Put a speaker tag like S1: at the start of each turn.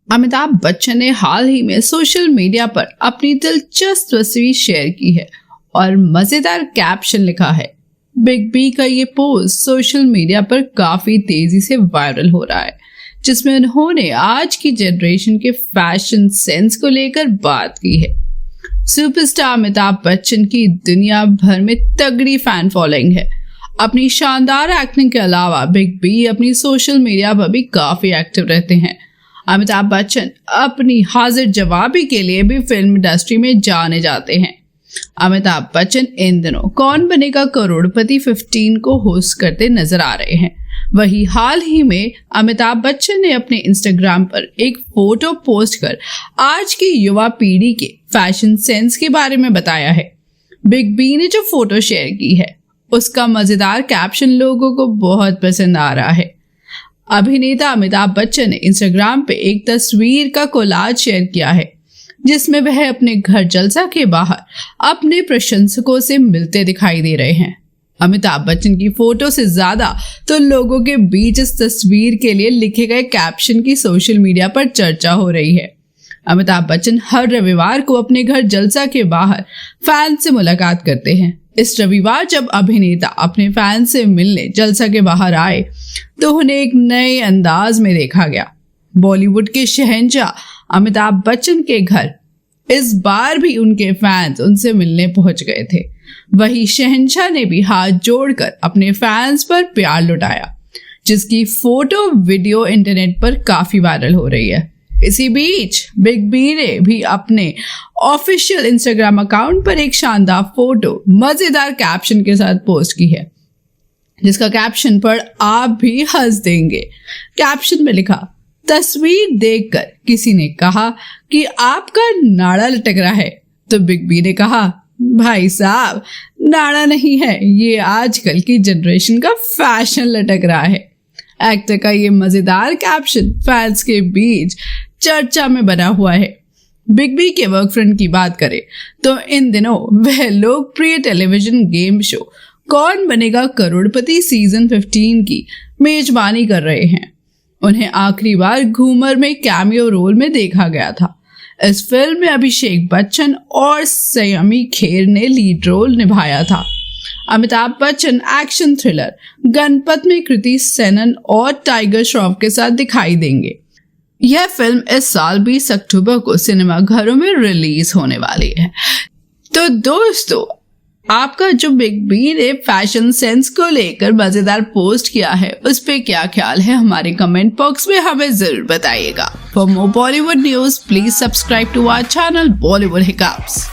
S1: अमिताभ बच्चन ने हाल ही में social media पर अपनी दिलचस्प तस्वीर शेयर की है और मजेदार कैप्शन लिखा है। बिग बी का ये पोस्ट सोशल मीडिया पर काफी तेजी से वायरल हो रहा है, जिसमें उन्होंने आज की जनरेशन के फैशन सेंस को लेकर बात की है। सुपरस्टार अमिताभ बच्चन की दुनिया भर में तगड़ी फैन फॉलोइंग है। अपनी शानदार एक्टिंग के अलावा बिग बी अपनी सोशल मीडिया पर भी काफी एक्टिव रहते हैं। अमिताभ बच्चन अपनी हाजिर जवाबी के लिए भी फिल्म इंडस्ट्री में जाने जाते हैं। अमिताभ बच्चन इन दिनों कौन बनेगा करोड़पति 15 को होस्ट करते नजर आ रहे हैं। वही हाल ही में अमिताभ बच्चन ने अपने इंस्टाग्राम पर एक फोटो पोस्ट कर आज की युवा पीढ़ी के फैशन सेंस के बारे में बताया है। बिग बी ने जो फोटो शेयर की है उसका मजेदार कैप्शन लोगों को बहुत पसंद आ रहा है। अभिनेता अमिताभ बच्चन ने इंस्टाग्राम पे एक तस्वीर का कोलाज शेयर किया है, जिसमें वह अपने घर जलसा के बाहर अपने प्रशंसकों से मिलते दिखाई दे रहे हैं। अमिताभ बच्चन की फोटो से ज्यादा तो लोगों के बीच इस तस्वीर के लिए लिखे गए कैप्शन की सोशल मीडिया पर चर्चा हो रही है। अमिताभ बच्चन हर रविवार को अपने घर जलसा के बाहर फैन से मुलाकात करते हैं। इस रविवार जब अभिनेता अपने फैन से मिलने जलसा के बाहर आए तो उन्हें एक नए अंदाज में देखा गया। बॉलीवुड के शहंशाह अमिताभ बच्चन के घर इस बार भी उनके फैंस उनसे मिलने पहुंच गए थे। वही शहंशाह ने भी हाथ जोड़कर अपने फैंस पर प्यार लुटाया, जिसकी फोटो वीडियो इंटरनेट पर काफी वायरल हो रही है। इसी बीच बिग बी ने भी अपने ऑफिशियल इंस्टाग्राम अकाउंट पर एक शानदार फोटो मजेदार कैप्शन के साथ पोस्ट की है, जिसका कैप्शन पर आप भी हंस देंगे। कैप्शन में लिखा, तस्वीर देखकर किसी ने कहा कि आपका नाड़ा लटक रहा है, तो बिग बी ने कहा, भाई साहब नाड़ा नहीं है, ये आजकल की जनरेशन का फैशन लटक रहा है। एक्टर का ये मजेदार कैप्शन फैंस के बीच चर्चा में बना हुआ है। बिग बी के वर्क फ्रंट की बात करें तो इन दिनों वह लोकप्रिय टेलीविजन गेम शो कौन बनेगा करोड़पति सीजन 15 की मेजबानी कर रहे हैं। उन्हें आखिरी बार घूमर में कैमियो रोल में देखा गया था। इस फिल्म में अभिषेक बच्चन और सयामी खेर ने लीड रोल निभाया था। अमिताभ बच्चन एक्शन थ्रिलर गणपत में कृति सेनन और टाइगर श्रॉफ के साथ दिखाई देंगे। यह फिल्म इस साल 20 अक्टूबर को सिनेमा घरों में रिलीज होने वाली है। तो दोस्तों, आपका जो बिग बी ने फैशन सेंस को लेकर मजेदार पोस्ट किया है उस पे क्या ख्याल है, हमारे कमेंट बॉक्स में हमें जरूर बताइएगा। For more Bollywood news please subscribe to our channel Bollywood hiccups.